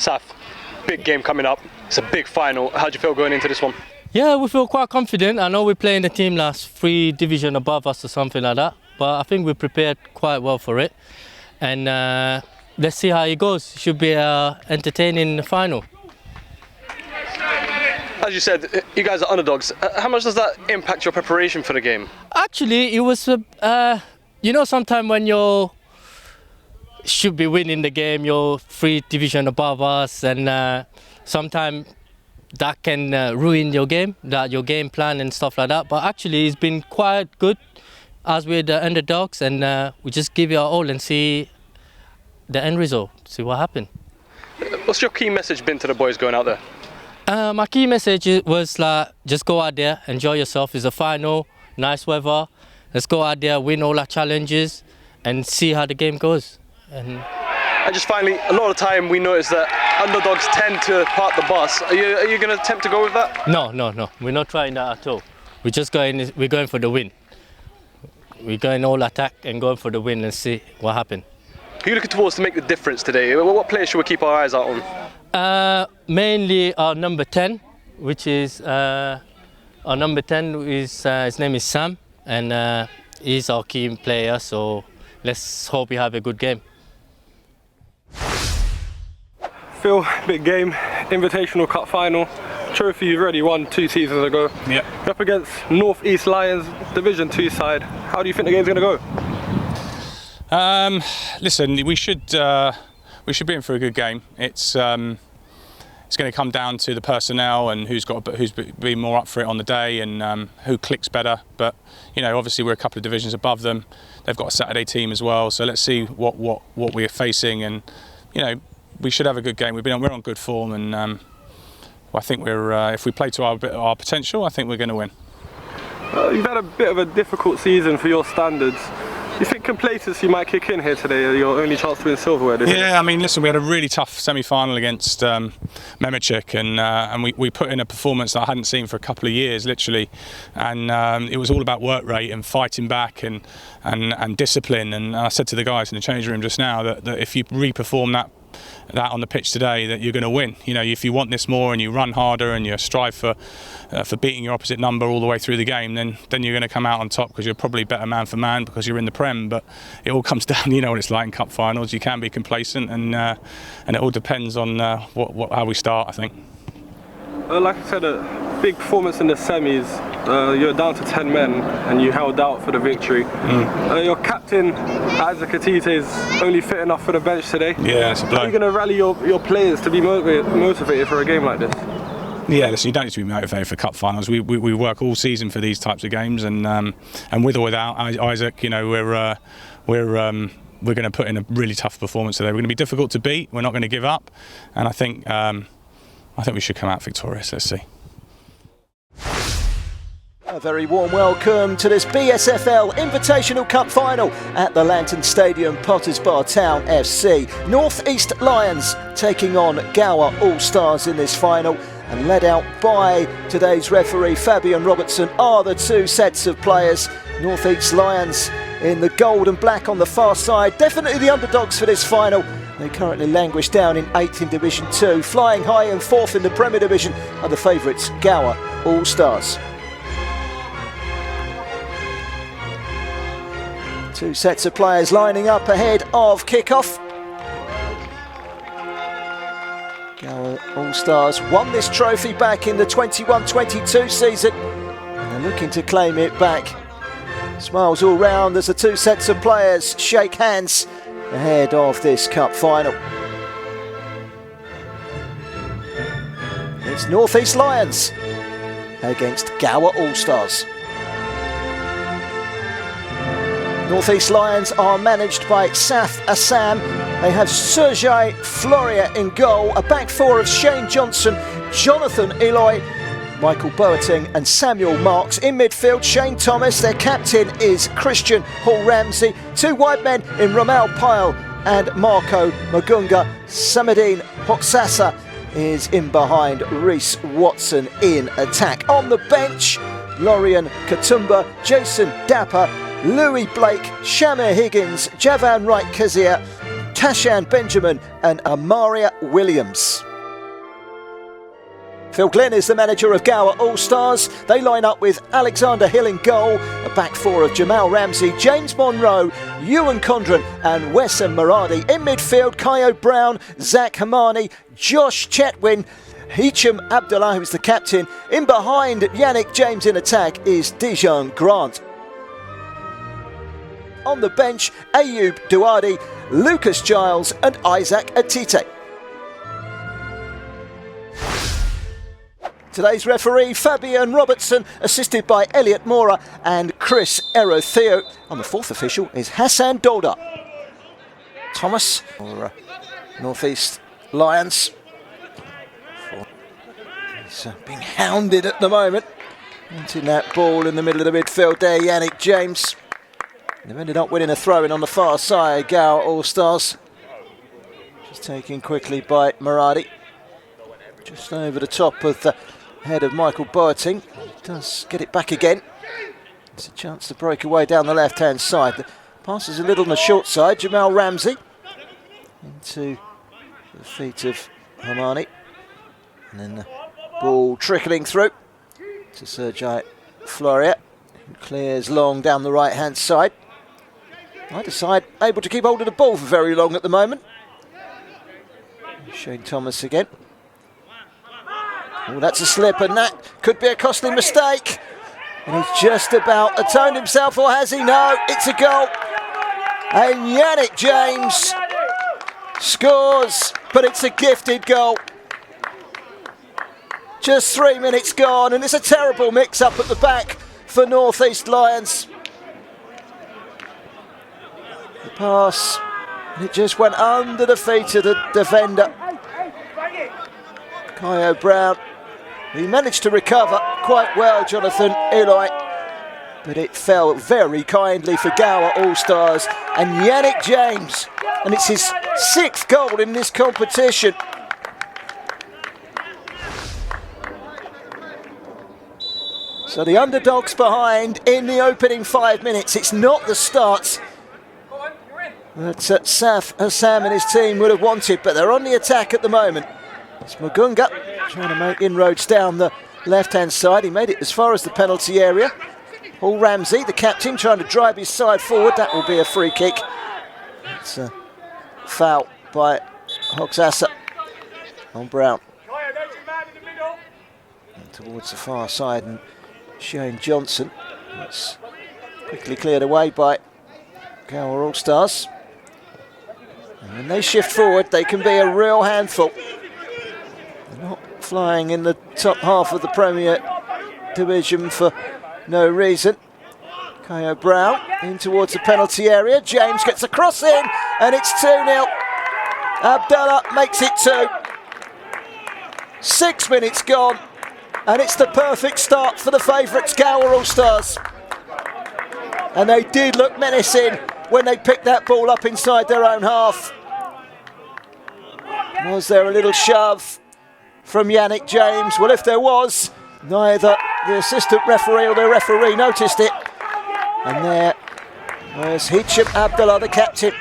Saf, big game coming up. It's a big final. How do you feel going into this one? Yeah, we feel quite confident. I know we're playing the team last 3 divisions above us or something like that, but I think we prepared quite well for it. And let's see how it goes. It should be an entertaining final. As you said, you guys are underdogs. How much does that impact your preparation for the game? Actually, it was, you know, sometimes when you should be winning the game, you're 3 divisions above us, and sometimes that can ruin your game, your game plan and stuff like that. But actually, it's been quite good as we're the underdogs, and we just give it our all and see the end result, see what happens. What's your key message been to the boys going out there? My key message was like, just go out there, enjoy yourself. It's a final, nice weather. Let's go out there, win all our challenges, and see how the game goes. And just finally, a lot of time we notice that underdogs tend to park the bus. Are you going to attempt to go with that? No. We're not trying that at all. We're going for the win. We're going all attack and going for the win and see what happens. Who are you looking towards to make the difference today? What players should we keep our eyes out on? Mainly our number 10, which is his name is Sam, and he's our key player. So let's hope we have a good game. Phil, big game, Invitational Cup final. Trophy you've already won 2 seasons ago. Yeah. You're up against North East Lions, Division 2 side. How do you think the game's going to go? Listen, we should be in for a good game. It's going to come down to the personnel and who's been more up for it on the day, and who clicks better. But you know, obviously we're a couple of divisions above them. They've got a Saturday team as well, so let's see what we're facing, and you know, we should have a good game. We're on good form, and I think if we play to our potential, I think we're going to win. You've had a bit of a difficult season for your standards. You think complacency might kick in here today, your only chance to win silverware this year? Yeah, I mean, listen, we had a really tough semi-final against Memechik, and we put in a performance that I hadn't seen for a couple of years, literally. And it was all about work rate and fighting back and discipline. And I said to the guys in the change room just now that if you re-perform that on the pitch today, that you're going to win. You know, if you want this more and you run harder and you strive for beating your opposite number all the way through the game, then you're going to come out on top, because you're probably better man for man because you're in the Prem. But it all comes down, you know what it's like in cup finals. You can be complacent, and it all depends on how we start, I think. Like I said, a big performance in the semis. You're down to 10 men and you held out for the victory. Your captain, Isaac Atite, is only fit enough for the bench today. Yeah, it's a blow. How are you going to rally your players to be motivated for a game like this? Yeah, listen, you don't need to be motivated for cup finals. We work all season for these types of games, and with or without Isaac, you know, we're going to put in a really tough performance today. We're going to be difficult to beat. We're not going to give up, and I think we should come out victorious. Let's see. A very warm welcome to this BSFL Invitational Cup final at the Lantern Stadium, Potters Bar Town FC. North East Lions taking on Gower All Stars in this final, and led out by today's referee Fabian Robertson are the 2 sets of players. North East Lions in the gold and black on the far side, definitely the underdogs for this final. They currently languish down in 8th in Division 2, flying high in 4th in the Premier Division are the favourites, Gower All Stars. 2 sets of players lining up ahead of kickoff. Gower All Stars won this trophy back in the 21-22 season, and they're looking to claim it back. Smiles all round as the 2 sets of players shake hands ahead of this cup final. It's North East Lions against Gower All Stars. North East Lions are managed by Saf Assam. They have Sergei Floria in goal, a back 4 of Shane Johnson, Jonathan Eloy, Michael Boateng and Samuel Marks. In midfield, Shane Thomas. Their captain is Christian Hall-Ramsey. 2 wide men in Ramal Pyle and Marco Magunga. Samadine Hoksasa is in behind Reece Watson in attack. On the bench, Lorian Katumba, Jason Dapper, Louis Blake, Shamir Higgins, Javan Wright-Kazir, Tashan Benjamin and Amaria Williams. Phil Glynn is the manager of Gower All Stars. They line up with Alexander Hill in goal, a back four of Jamal Ramsey, James Monroe, Ewan Condren and Wessam Maradi. In midfield, Kaio Brown, Zach Hamani, Josh Chetwin, Hicham Abdullah, who's the captain. In behind Yannick James in attack is Dijon Grant. On the bench, Ayub Duardi, Lucas Giles and Isaac Atite. Today's referee, Fabian Robertson, assisted by Elliot Mora and Chris Erotheo. On the fourth official is Hassan Dolda. Thomas for North East Lions. He's being hounded at the moment. Into that ball in the middle of the midfield there, Yannick James. They've ended up winning a throw-in on the far side, Gower All Stars. Just taken quickly by Maradi. Just over the top of the head of Michael Boateng. Does get it back again. It's a chance to break away down the left-hand side. The pass is a little on the short side. Jamal Ramsey into the feet of Hamani. And then the ball trickling through to Sergei Floria, who clears long down the right-hand side. Either side able to keep hold of the ball for very long at the moment. Shane Thomas again. Oh, that's a slip, and that could be a costly mistake. And he's just about atoned himself, or has he? No, it's a goal. And Yannick James scores, but it's a gifted goal. Just 3 minutes gone, and it's a terrible mix-up at the back for North East Lions. The pass, and it just went under the feet of the defender. Kaio Brown, he managed to recover quite well, Jonathan Eloy, but it fell very kindly for Gower All Stars and Yannick James, and it's his 6th goal in this competition. So the underdogs behind in the opening 5 minutes. It's not the start that Saf Hassam and his team would have wanted, but they're on the attack at the moment. It's Mugunga trying to make inroads down the left-hand side. He made it as far as the penalty area. Paul Ramsey, the captain, trying to drive his side forward. That will be a free kick. It's a foul by Hoxassa on Brown. And towards the far side, and Shane Johnson. It's quickly cleared away by Gower All Stars. And when they shift forward, they can be a real handful. They're not flying in the top half of the Premier Division for no reason. Kaio Brown in towards the penalty area. James gets a cross in, and it's 2-0. Abdullah makes it 2. 6 minutes gone, and it's the perfect start for the favourites, Gower All Stars. And they did look menacing when they picked that ball up inside their own half. Was there a little shove from Yannick James? Well, if there was, neither the assistant referee or the referee noticed it. And there was Hicham Abdullah, the captain.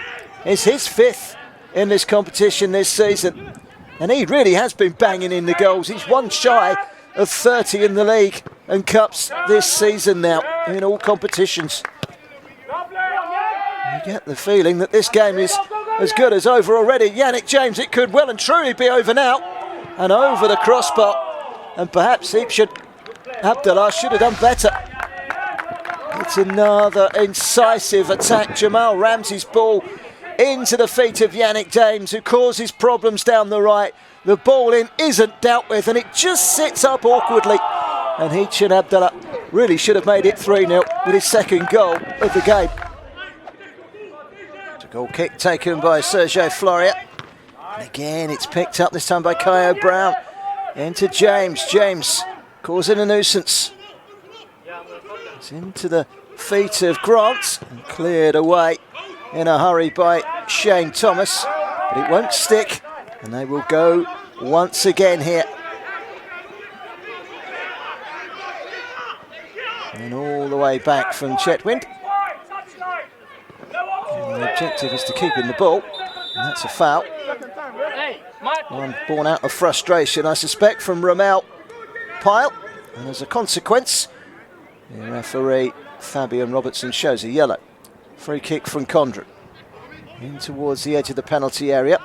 It's his 5th in this competition this season. And he really has been banging in the goals. He's one shy of 30 in the league and cups this season now in all competitions. You get the feeling that this game is as good as over already. Yannick James, it could well and truly be over now. And over the crossbar. And perhaps Hicham Abdullah should have done better. It's another incisive attack. Jamal Ramsey's ball into the feet of Yannick James, who causes problems down the right. The ball in isn't dealt with, and it just sits up awkwardly. And Hicham Abdullah really should have made it 3-0 with his 2nd goal of the game. It's a goal kick taken by Sergei Floria. And again, it's picked up this time by Kaio Brown. Into James. James causing a nuisance. It's into the feet of Grant and cleared away in a hurry by Shane Thomas. But it won't stick, and they will go once again here. And all the way back from Chetwynd. And the objective is to keep in the ball. That's a foul. One born out of frustration, I suspect, from Ramel Pyle. And as a consequence, the referee, Fabian Robertson, shows a yellow. Free kick from Condren. In towards the edge of the penalty area.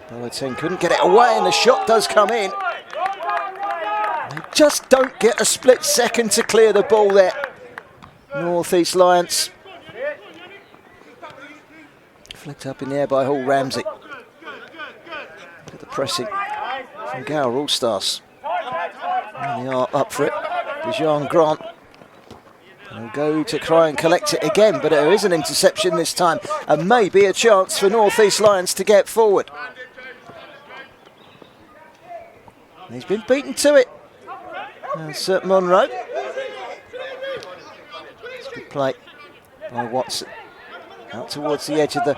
Boateng couldn't get it away, and the shot does come in. They just don't get a split second to clear the ball there. North East Lions. Flicked up in the air by Hall Ramsey. Look at the pressing from Gower All Stars. And they are up for it. Dejan Grant. He'll go to try and collect it again, but there is an interception this time, and maybe a chance for North East Lions to get forward. He's been beaten to it. That's Monroe. It's a good play by Watson. Out towards the edge of the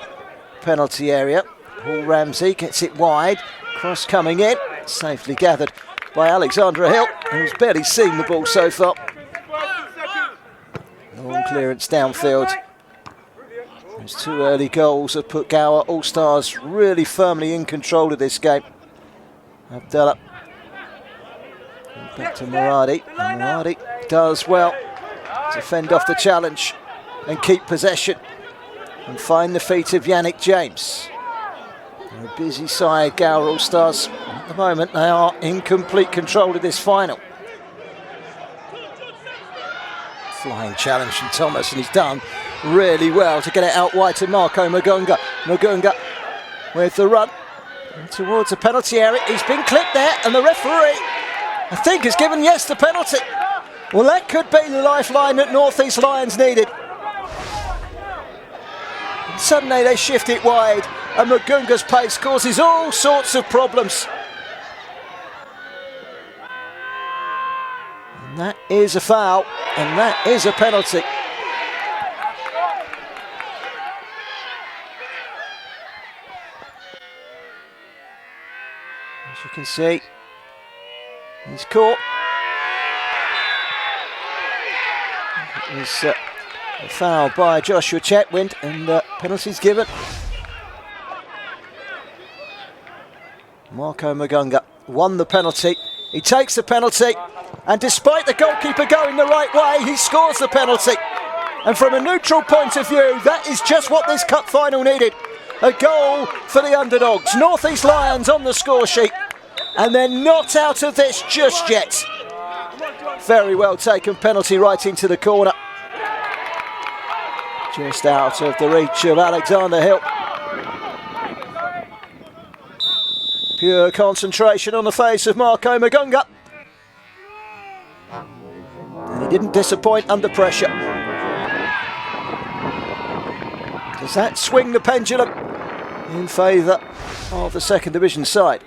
penalty area. Hall Ramsey gets it wide. Cross coming in. Safely gathered by Alexandra Hill, who's barely seen the ball so far. Long clearance downfield. Those two early goals have put Gower All Stars really firmly in control of this game. Abdallah. Back to Muradi. And Muradi does well to fend off the challenge and keep possession and find the feet of Yannick James. They're a busy side, Gower All Stars. At the moment, they are in complete control of this final. Flying challenge from Thomas, and he's done really well to get it out wide to Marco Magunga. Magunga with the run towards the penalty area. He's been clipped there, and the referee, I think, has given yes the penalty. Well, that could be the lifeline that North East Lions needed. And suddenly they shift it wide, and Magunga's pace causes all sorts of problems. And that is a foul, and that is a penalty. As you can see, he's caught. It was a foul by Joshua Chetwynd, and penalties given. Marco Magunga won the penalty. He takes the penalty, and despite the goalkeeper going the right way, he scores the penalty. And from a neutral point of view, that is just what this cup final needed. A goal for the underdogs. North East Lions on the score sheet, and they're not out of this just yet. Very well taken penalty right into the corner. Just out of the reach of Alexander Hill. Pure concentration on the face of Marco Magunga. And he didn't disappoint under pressure. Does that swing the pendulum in favour of the second division side?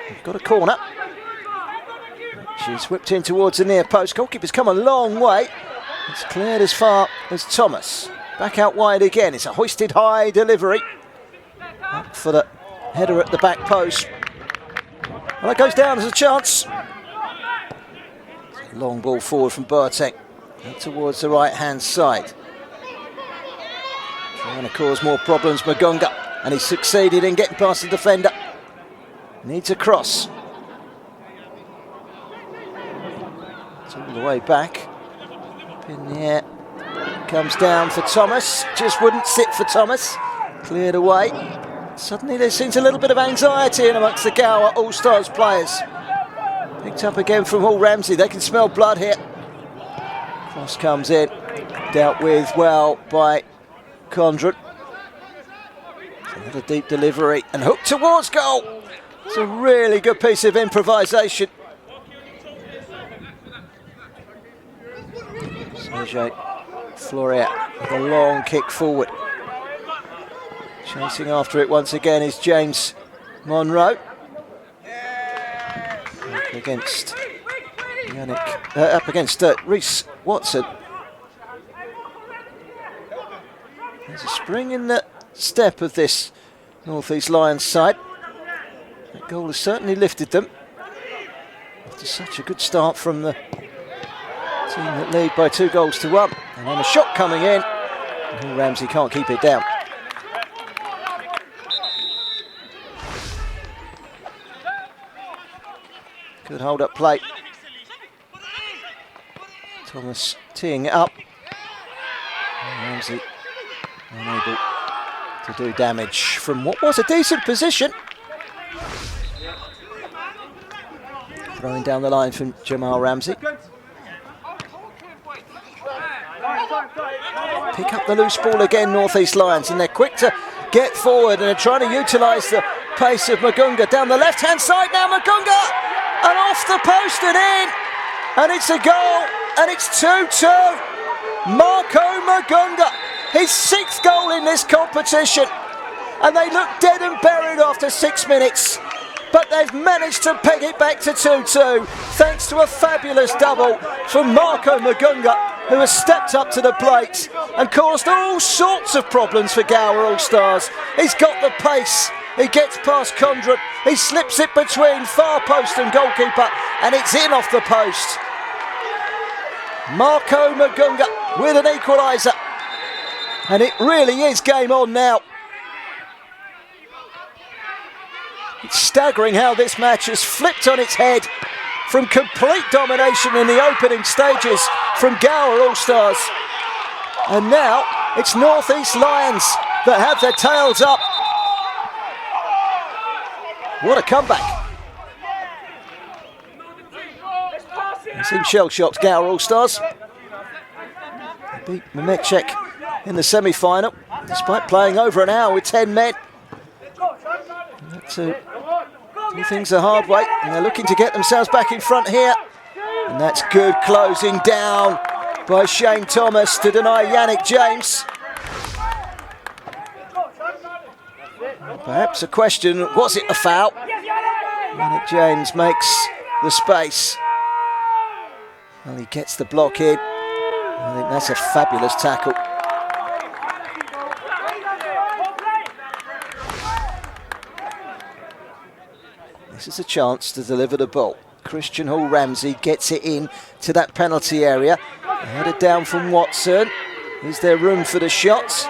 We've got a corner. She's whipped in towards the near post. Goalkeeper's come a long way. It's cleared as far as Thomas. Back out wide again. It's a hoisted high delivery. Up for the header at the back post. Well, that goes down as a chance. Long ball forward from Boateng. Up towards the right-hand side. Trying to cause more problems, Magunga. And he's succeeded in getting past the defender. Needs a cross. It's all the way back. Up in the air. Comes down for Thomas. Just wouldn't sit for Thomas. Cleared away. Suddenly there seems a little bit of anxiety in amongst the Gower All Stars players. Picked up again from Hall Ramsey. They can smell blood here. Cross comes in. Dealt with well by Condren. Another deep delivery and hook towards goal. It's a really good piece of improvisation. Serge Floret with a long kick forward. Chasing after it once again is James Monroe. Up against Yannick, up against Reece Watson. There's a spring in the step of this North East Lions side. That goal has certainly lifted them. After such a good start from the team that lead by 2-1. And then a shot coming in. Ramsey can't keep it down. Good hold up play. Thomas teeing it up. Ramsey unable to do damage from what was a decent position. Throwing down the line from Jamal Ramsey. Pick up the loose ball again, North East Lions, and they're quick to get forward and they're trying to utilise the pace of Magunga. Down the left-hand side now, Magunga! And off the post and in! And it's a goal, and it's 2-2. Marco Magunga, his 6th goal in this competition. And they look dead and buried after 6 minutes. But they've managed to peg it back to 2-2, thanks to a fabulous double from Marco Magunga, who has stepped up to the plate and caused all sorts of problems for Gower All Stars. He's got the pace, he gets past Condren, he slips it between far post and goalkeeper, and it's in off the post. Marco Magunga with an equaliser, and it really is game on now. It's staggering how this match has flipped on its head from complete domination in the opening stages from Gower All Stars. And now it's North East Lions that have their tails up. What a comeback. They seem shell-shocked, Gower All Stars. Beat Memechek in the semi-final, despite playing over an hour with 10 men. To do things the hard way, and they're looking to get themselves back in front here. And that's good closing down by Shane Thomas to deny Yannick James. Perhaps a question, was it a foul? Yannick James makes the space. Well, he gets the block in. I think that's a fabulous tackle. This is a chance to deliver the ball. Christian Hall-Ramsey gets it in to that penalty area. Headed down from Watson. Is there room for the shots?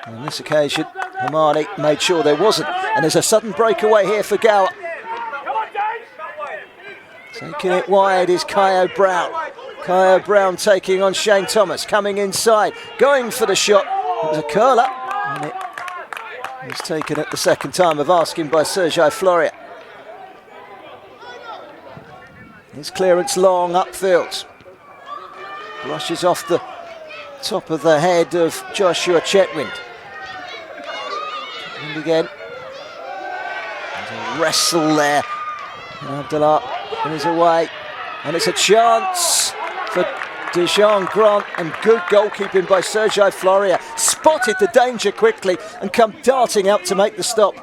On this occasion, Hamani made sure there wasn't. And there's a sudden breakaway here for Gower. Taking it wide is Kyo Brown. Kyo Brown taking on Shane Thomas, coming inside, going for the shot. It was a curler, and it was taken at the second time of asking by Sergei Floria. His clearance long upfield. Brushes off the top of the head of Joshua Chetwynd. Chetwynd again. There's a wrestle there. And Abdullah is away. And it's a chance for Deshaun Grant, and good goalkeeping by Sergei Floria. Spotted the danger quickly and come darting out to make the stop.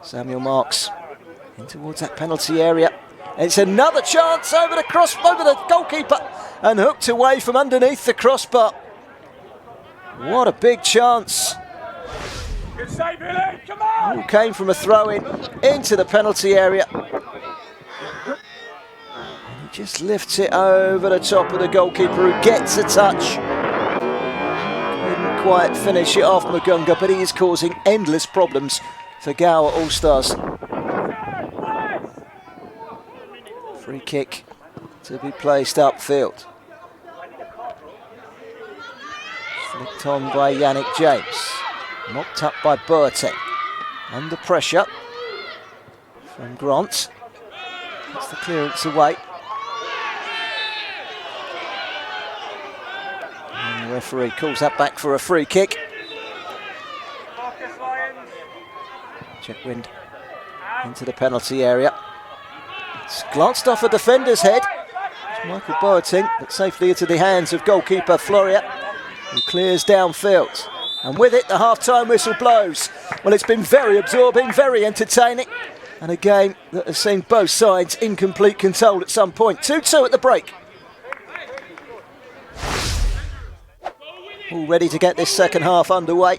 Samuel Marks in towards that penalty area. It's another chance over the goalkeeper and hooked away from underneath the crossbar. What a big chance. Good save, Billy. Come on. All came from a throw-in into the penalty area. And he just lifts it over the top of the goalkeeper, who gets a touch. Couldn't quite finish it off, Magunga, but he is causing endless problems for Gower All Stars. Free kick to be placed upfield. Flicked on by Yannick James. Knocked up by Boateng. Under pressure from Grant. Gets the clearance away. And the referee calls that back for a free kick. Chetwynd into the penalty area. It's glanced off a defender's head. It's Michael Boateng, but safely into the hands of goalkeeper Floria, who clears downfield. And with it, the half-time whistle blows. Well, it's been very absorbing, very entertaining, and a game that has seen both sides in complete control at some point. 2-2 at the break. All ready to get this second half underway.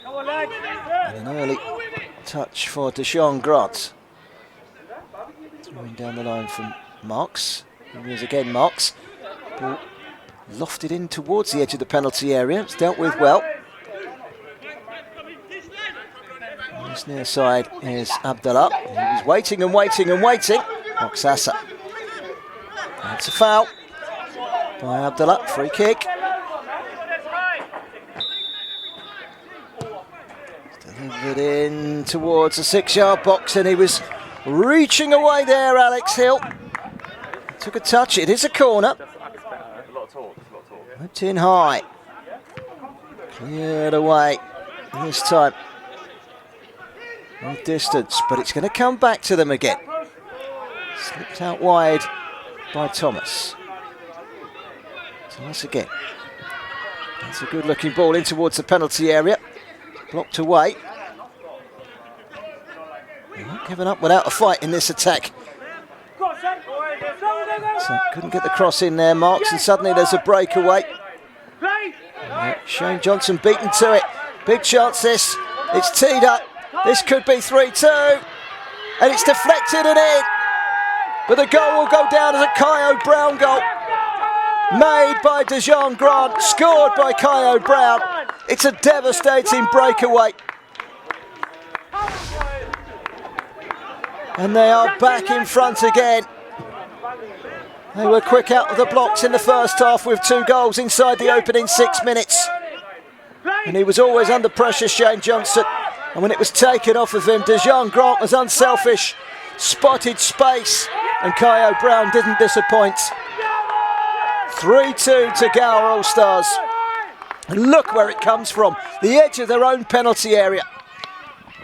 And an early touch for Deshaun Grant. Throwing down the line from Marks. Here he is again, Marks. Ball lofted in towards the edge of the penalty area. It's dealt with well. This near side is Abdullah. He was waiting and waiting and waiting. Oksasa. That's a foul by Abdullah. Free kick. Delivered in towards the 6-yard box, and he was reaching away there, Alex Hill. Took a touch. It is a corner. Whipped in high. Cleared away this time. With distance, but it's going to come back to them again. Slipped out wide by Thomas. Thomas again. That's a good looking ball in towards the penalty area. Blocked away. They're not giving up without a fight in this attack. So couldn't get the cross in there, Marks, and suddenly there's a breakaway. Shane Johnson beaten to it. Big chance this. It's teed up. This could be 3-2. And it's deflected and in. But the goal will go down as a Kyo Brown goal. Made by Dejan Grant, scored by Kyo Brown. It's a devastating breakaway. And they are back in front again. They were quick out of the blocks in the first half with 2 goals inside the opening 6 minutes. And he was always under pressure, Shane Johnson. And when it was taken off of him, Dejan Grant was unselfish, spotted space, and Kyo Brown didn't disappoint. 3-2 to Gower All Stars. And look where it comes from, the edge of their own penalty area.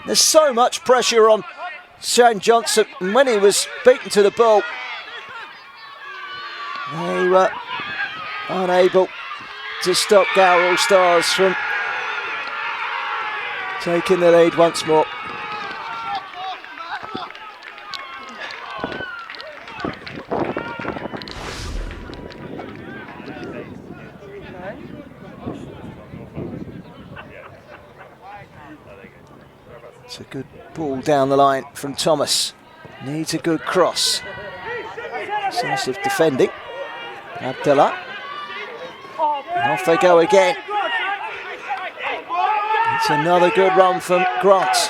There's so much pressure on Shane Johnson, and when he was beaten to the ball, they were unable to stop Gower All Stars from taking the lead once more. It's a good ball down the line from Thomas. Needs a good cross. Decisive defending. Abdullah. And off they go again. It's another good run from Grant.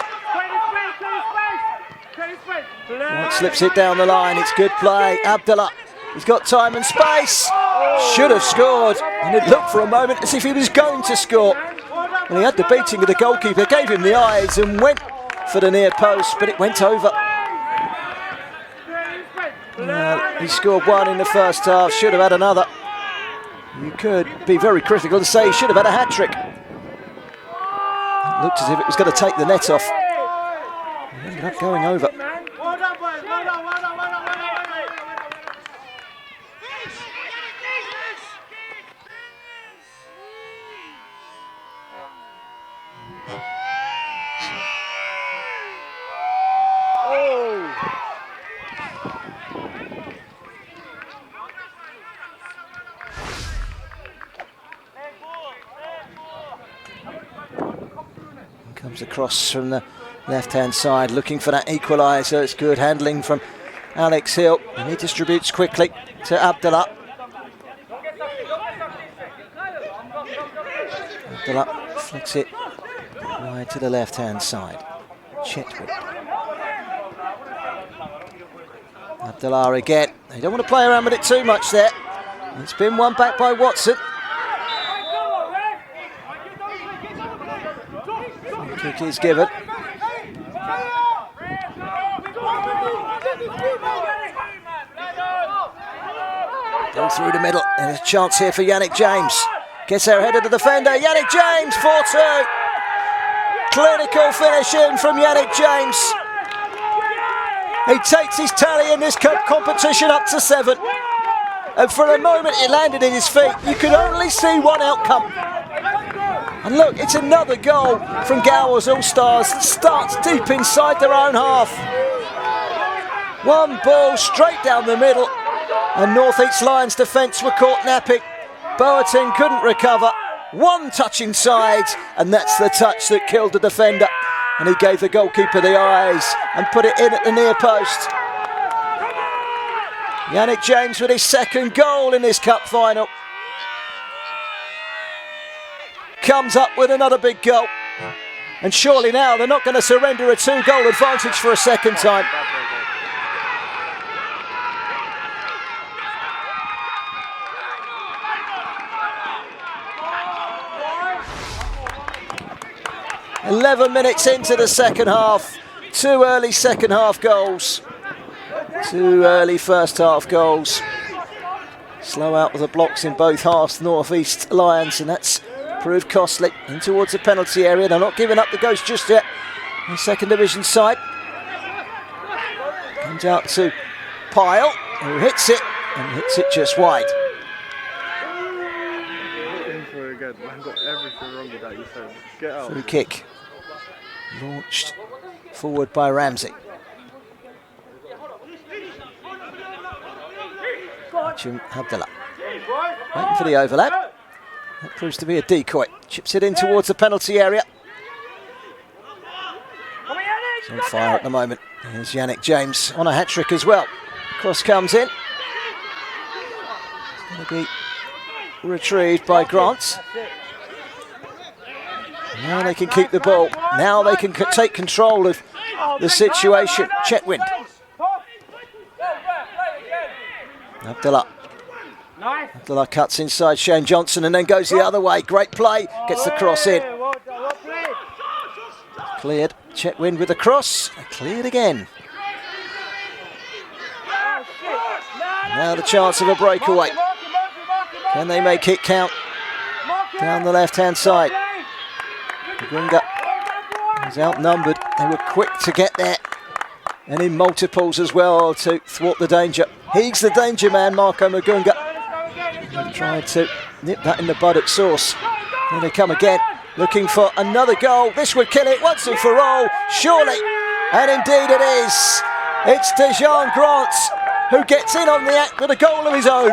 Grant slips it down the line. It's good play. Abdullah. He's got time and space. Should have scored. And it looked for a moment as if he was going to score. And he had the beating of the goalkeeper, gave him the eyes and went for the near post, but it went over. He scored 1 in the first half, should have had another. You could be very critical and say he should have had a hat-trick. It looked as if it was going to take the net off. It ended up going over. Comes across from the left-hand side, looking for that equaliser. It's good handling from Alex Hill, and he distributes quickly to Abdullah. Abdullah flicks it wide to the left-hand side. Chetwood. Abdullah again. They don't want to play around with it too much there. It's been won back by Watson. Kick is given. Go through the middle, and a chance here for Yannick James. Gets there ahead of the defender. Yannick James, 4-2. Clinical finishing from Yannick James. He takes his tally in this cup competition up to 7. And for a moment it landed in his feet. You could only see one outcome. And look, it's another goal from Gower All Stars. Starts deep inside their own half. One ball straight down the middle. And North East Lions defence were caught napping. Boateng couldn't recover. One touch inside, and that's the touch that killed the defender. And he gave the goalkeeper the eyes and put it in at the near post. Yannick James with his second goal in this cup final. comes up with another big goal. And surely now they're not going to surrender a 2-goal advantage for a second time. "11 minutes into the second half. 2 early second half goals. 2 early first half goals. Slow out with the blocks in both halves, North East Lions, and that's proved costly. In towards the penalty area. They're not giving up the ghost just yet. The second division side. Comes out to Pyle, who hits it, and hits it just wide. Free kick. Launched forward by Ramsey. Jim Abdullah. Waiting for the overlap. That proves to be a decoy. Chips it in towards the penalty area. He's on fire at the moment. Here's Yannick James on a hat-trick as well. Cross comes in. It's going to be retrieved by Grant. Now they can keep the ball. Now they can take control of the situation. Chetwynd. Abdullah. Abdullah cuts inside Shane Johnson and then goes the other way. Great play. Gets the cross in. Cleared. Chetwynd with the cross. Cleared again. Now the chance of a breakaway. Can they make it count? Down the left-hand side. Magunga was outnumbered. They were quick to get there. And in multiples as well to thwart the danger. He's the danger man, Marco Magunga. They've tried to nip that in the bud at source. Here they come again, looking for another goal. This would kill it once and for all, surely. And indeed it is. It's Dejan Grant who gets in on the act with a goal of his own.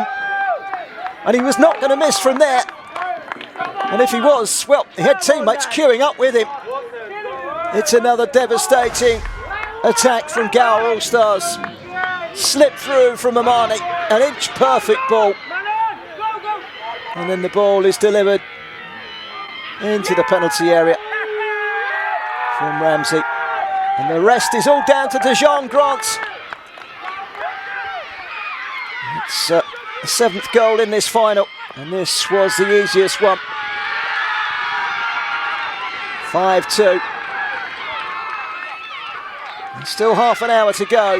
And he was not going to miss from there. And if he was, well, he had teammates queuing up with him. It's another devastating attack from Gower All Stars. Slipped through from Amani, an inch perfect ball. And then the ball is delivered into the penalty area from Ramsey. And the rest is all down to Dejan Grant. It's the 7th goal in this final, and this was the easiest one. 5-2. And still half an hour to go,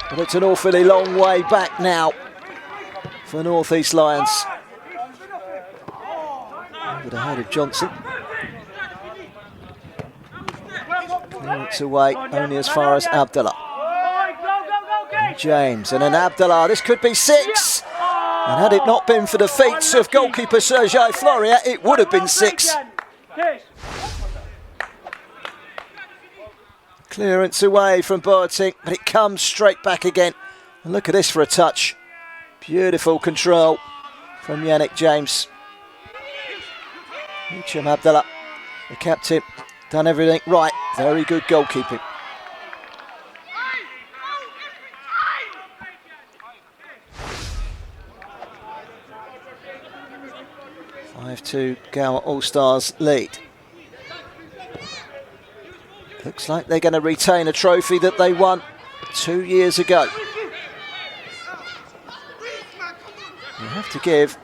but it's an awfully long way back now for North East Lions. Over the head of Johnson. Clearance away only as far as Abdullah. And James, and then Abdullah. This could be 6. And had it not been for the feats of goalkeeper Sergei Floria, it would have been 6. Clearance away from Boateng, but it comes straight back again. And look at this for a touch. Beautiful control from Yannick James. Hicham Abdullah, the captain, done everything right. Very good goalkeeping. (5-2) Gower All Stars lead. Looks like they're going to retain a trophy that they won 2 years ago. You have to give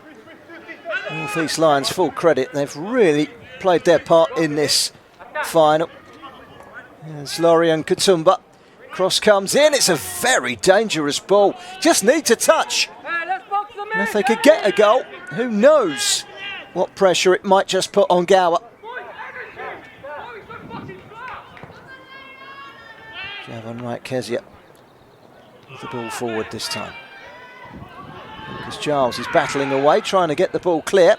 North East Lions full credit. They've really played their part in this final. There's Lorian Katumba. Cross comes in. It's a very dangerous ball. Just needs a touch. And if they could get a goal, who knows what pressure it might just put on Gower. Javon Wright Kezia with the ball forward this time. Lucas Giles is battling away, trying to get the ball clear.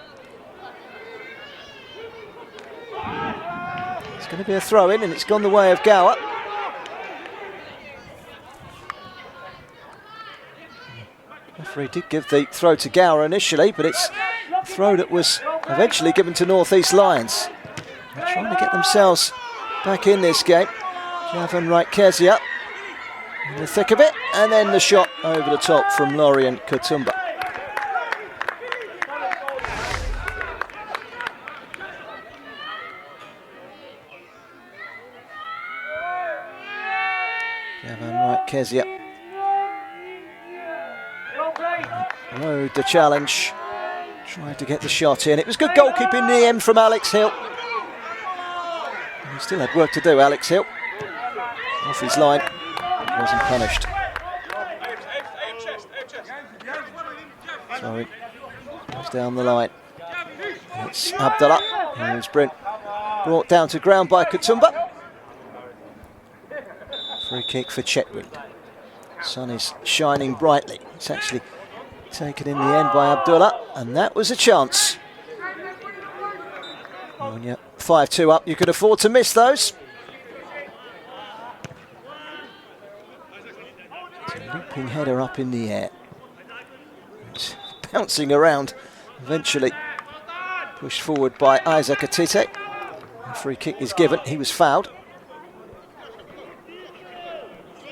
It's going to be a throw in, and it's gone the way of Gower. Referee did give the throw to Gower initially, but it's a throw that was eventually given to North East Lions. They're trying to get themselves back in this game. Javon Wright Kezia in the thick of it, and then the shot over the top from Lorian Katumba. Gavin Wright Kezia. Rode the challenge. Tried to get the shot in. It was good goalkeeping in the end from Alex Hill. He still had work to do, Alex Hill. Off his line. Wasn't punished. So he goes down the line. It's Abdullah. Who's brought down to ground by Katumba. Free kick for Chetwood. Sun is shining brightly. It's actually taken in the end by Abdullah, and that was a chance. When you're 5-2 up, you could afford to miss those. It's a looping header up in the air. It's bouncing around, eventually pushed forward by Isaac Atite. A free kick is given. He was fouled.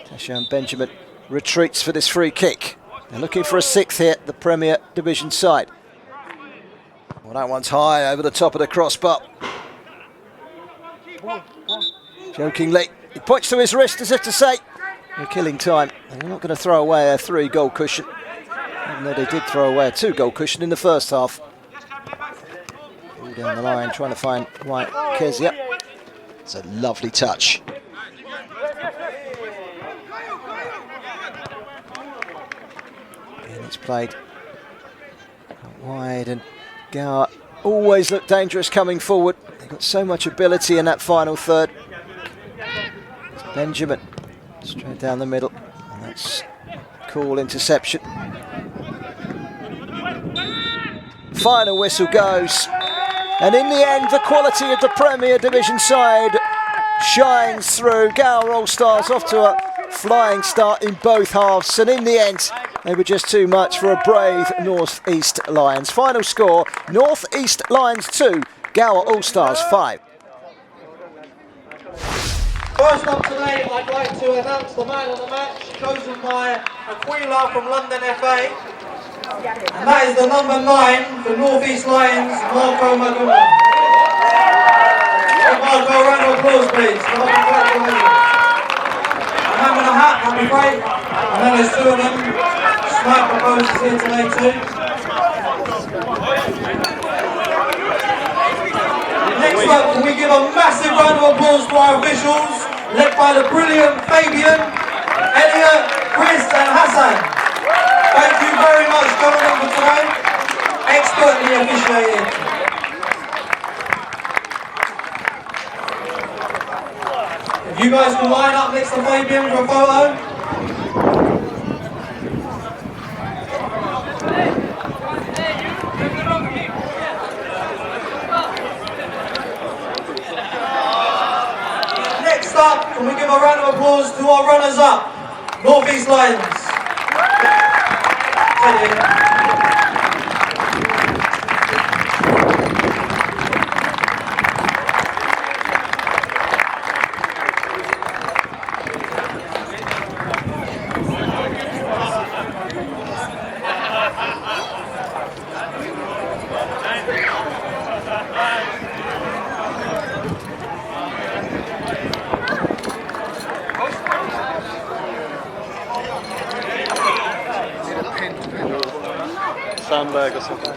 Tashan Benjamin retreats for this free kick. They're looking for a sixth here, the Premier Division side. Well, that one's high over the top of the crossbar. Jokingly, he points to his wrist as if to say, "You're killing time. And you're not going to throw away a 3-goal cushion." Even though they did throw away a 2-goal cushion in the first half. All down the line, trying to find White Kezia. It's a lovely touch. And it's played wide, and Gower always looked dangerous coming forward. They've got so much ability in that final third. It's Benjamin, straight down the middle, and that's cool interception. Final whistle goes, and in the end, the quality of the Premier Division side shines through. Gower All Stars off to a flying start in both halves, and in the end, they were just too much for a brave North East Lions. Final score, North East Lions 2, Gower All Stars 5. First up today, I'd like to announce the man of the match, chosen by Aquila from London FA. And that is the number 9 for North East Lions, Marco Maguma. Give Marco a round of applause, please. Congratulations. I'm having a hat, that'd be great. And then there's 2 of them. Snipe proposes here today too. Next up, can we give a massive round of applause to our officials, led by the brilliant Fabian, Elliot, Chris and Hassan. Thank you very much, gentlemen, for today. Expertly officiated. If you guys can line up next to Fabian for a photo. Next up, can we give a round of applause to our runners-up, North East Lions. Sandbag or something.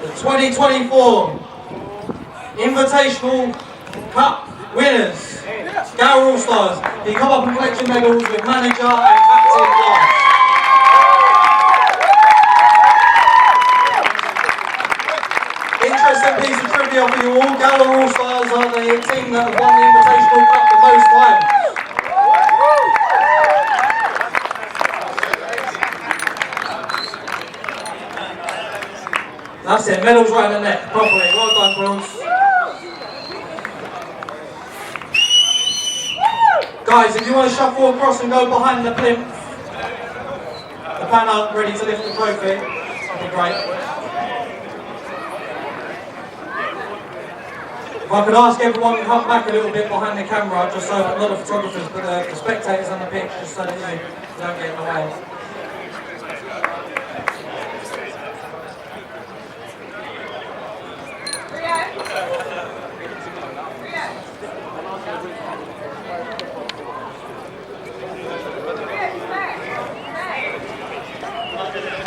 The 2024 Invitational Cup winners, Gower All Stars. You come up and collect your medals with manager and captain last. Interesting piece of trivia for you all. Gower All Stars are the team that have won the Invitational Cup the most times. That's it, medals right in the neck, properly. Well done, girls. Guys, if you want to shuffle across and go behind the plinth. pan out ready to lift the trophy, that'd be great. If I could ask everyone to come back a little bit behind the camera, just so not the photographers, but the spectators on the pitch, just so that you don't get in the way.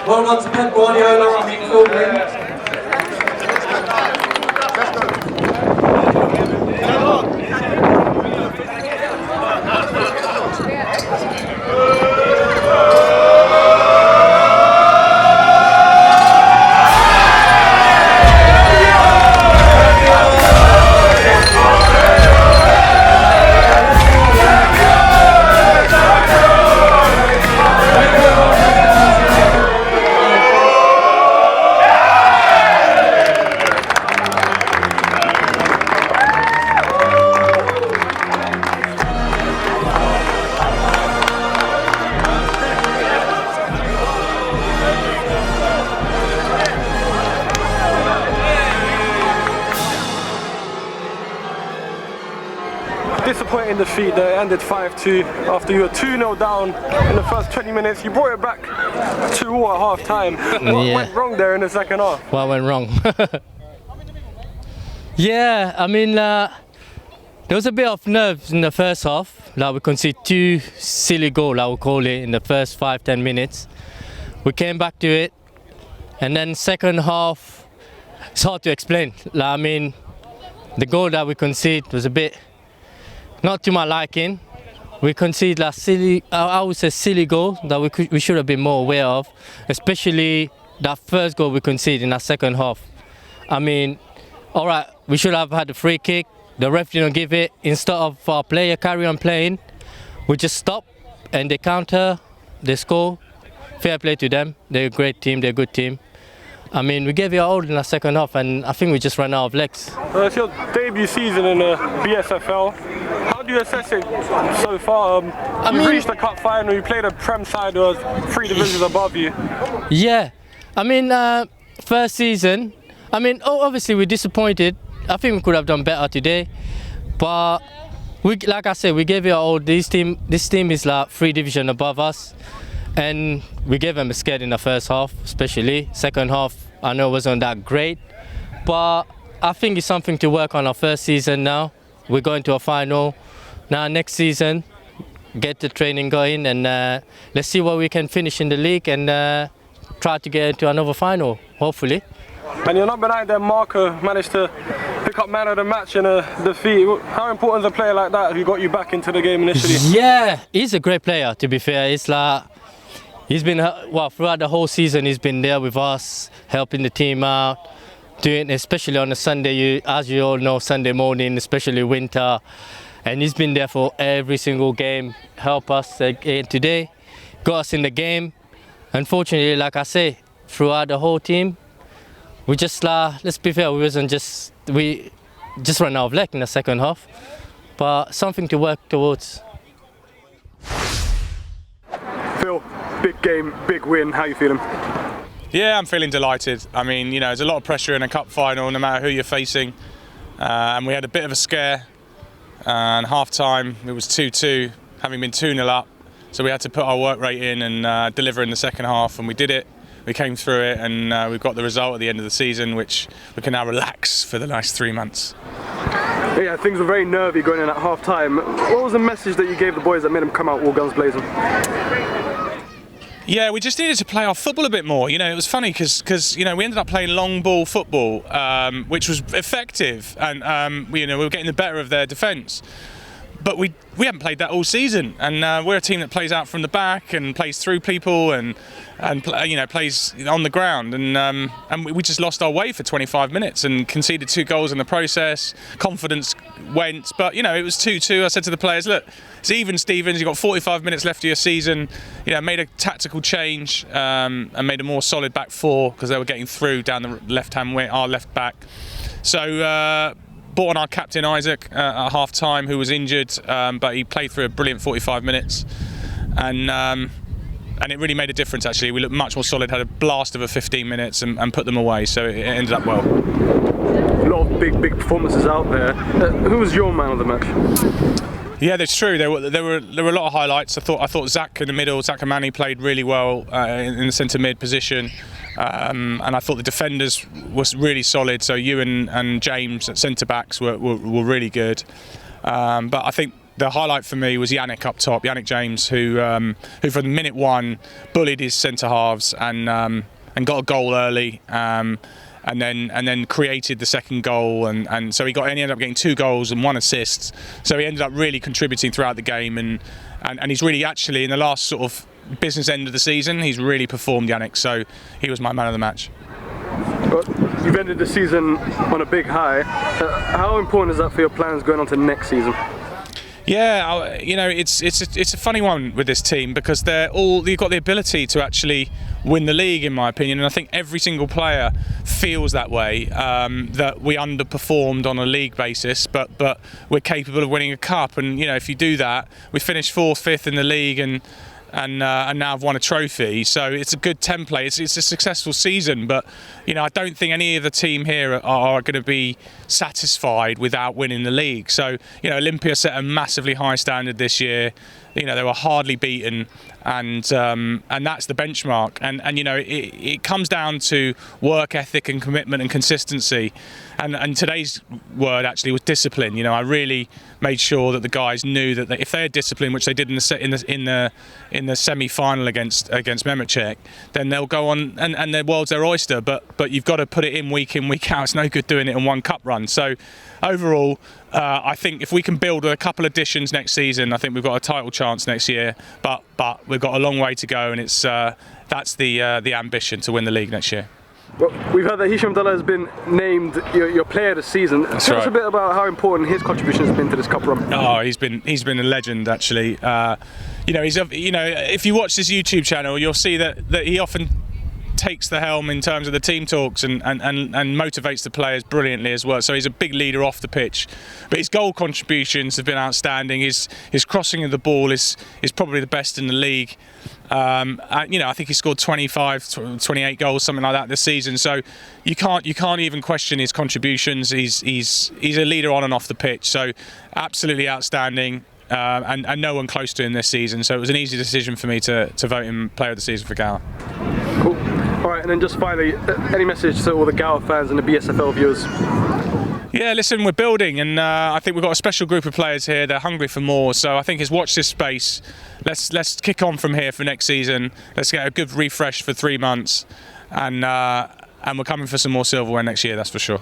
Well done to Pep Guardiola, I mean Phil Green. Disappointing defeat that ended 5-2 after you were 2-0 down in the first 20 minutes. You brought it back 2-all at half time. What went wrong there in the second half? What went wrong? Yeah, I mean, there was a bit of nerves in the first half. Like we conceded 2 silly goals, I would call it, in the first 5-10 minutes. We came back to it, and then second half, it's hard to explain. Like, I mean, the goal that we conceded was a bit not to my liking. We conceded like silly, I would say silly goal that we should have been more aware of, especially that first goal we conceded in that second half. I mean, all right, we should have had a free kick. The ref didn't give it. Instead of our player carry on playing, we just stop and they counter, they score. Fair play to them. They're a great team. They're a good team. I mean, we gave it all in the second half, and I think we just ran out of legs. It's your debut season in the BSFL. How do you assess it so far? You reached the cup final, you played a Prem side who was 3 divisions above you. Yeah, I mean, first season, I mean, obviously we're disappointed. I think we could have done better today, but like I said, we gave it all. This team is like 3 divisions above us, and we gave them a scare in the first half, especially. Second half, I know it wasn't that great, but I think it's something to work on our first season now. We're going to a final. Now next season, get the training going, and let's see what we can finish in the league and try to get into another final, hopefully. And you're not behind them. Marco managed to pick up man of the match in a defeat. How important is a player like that who got you back into the game initially? Yeah, he's a great player, to be fair. It's like, he's been, well, throughout the whole season, he's been there with us, helping the team out, doing, especially on a Sunday, as you all know, Sunday morning, especially winter. And he's been there for every single game, help us today, got us in the game. Unfortunately, like I say, throughout the whole team, we just, let's be fair, we just ran out of luck in the second half, but something to work towards. Phil, big game, big win, how are you feeling? Yeah, I'm feeling delighted. I mean, you know, there's a lot of pressure in a cup final, no matter who you're facing, and we had a bit of a scare, and half-time it was 2-2, having been 2-0 up, so we had to put our work rate in and deliver in the second half, and we did it. We came through it, and we've got the result at the end of the season, which we can now relax for the next 3 months. Yeah, things were very nervy going in at half time. What was the message that you gave the boys that made them come out all guns blazing? Yeah, we just needed to play our football a bit more. You know, it was funny because you know, we ended up playing long ball football, which was effective, and we were getting the better of their defence. But we haven't played that all season, and we're a team that plays out from the back and plays through people and plays on the ground, and we just lost our way for 25 minutes and conceded 2 goals in the process. Confidence went, but you know, it was 2-2. I said to the players, look, it's even Stevens, you've got 45 minutes left of your season. You know, made a tactical change and made a more solid back 4 because they were getting through down the left-hand wing, our left back. So brought on our captain Isaac at half-time, who was injured, but he played through a brilliant 45 minutes, and and it really made a difference. Actually, we looked much more solid. Had a blast of a 15 minutes and put them away. So it ended up well. A lot of big performances out there. Who was your man of the match? Yeah, that's true. There were a lot of highlights. I thought Zach in the middle, Zach Amani played really well in the centre mid position, and I thought the defenders was really solid. So Ewan and James at centre backs were really good. But I think the highlight for me was Yannick up top, Yannick James, who from minute one bullied his centre halves and got a goal early. And then created the second goal, and so he ended up getting 2 goals and 1 assist. So he ended up really contributing throughout the game, and he's really actually in the last sort of business end of the season, he's really performed, Yannick. So he was my man of the match. Well, you've ended the season on a big high. How important is that for your plans going on to next season? Yeah, it's a funny one with this team because you've got the ability to actually win the league, in my opinion, and I think every single player feels that way, that we underperformed on a league basis, but we're capable of winning a cup, and if you do that, we finished 4th, 5th in the league, and now have won a trophy. So it's a good template. It's a successful season, but I don't think any of the team here are going to be satisfied without winning the league. So Olympia set a massively high standard this year. They were hardly beaten, and that's the benchmark. And it comes down to work ethic and commitment and consistency. And today's word actually was discipline. I really made sure that the guys knew that if they had discipline, which they did in the semi-final against Mehmetchik, then they'll go on and their world's their oyster. But you've got to put it in, week out. It's no good doing it in one cup run. So overall, I think if we can build a couple of additions next season, I think we've got a title chance next year. But we've got a long way to go, and that's the ambition to win the league next year. Well, we've heard that Hisham Abdullah has been named your player of the season. Tell us a bit about how important his contribution has been to this cup run. Oh, he's been a legend actually. If you watch this YouTube channel, you'll see that he often takes the helm in terms of the team talks and motivates the players brilliantly as well. So he's a big leader off the pitch. But his goal contributions have been outstanding. His crossing of the ball is probably the best in the league. I think he scored 25, 28 goals, something like that this season. So you can't even question his contributions. He's a leader on and off the pitch. So absolutely outstanding. And no one close to him this season. So it was an easy decision for me to vote him player of the season for Gower. Cool. All right, and then just finally, any message to all the Gower fans and the BSFL viewers? Yeah, listen, we're building, and I think we've got a special group of players here. They're hungry for more, so I think it's watch this space. Let's kick on from here for next season. Let's get a good refresh for 3 months, and we're coming for some more silverware next year, that's for sure.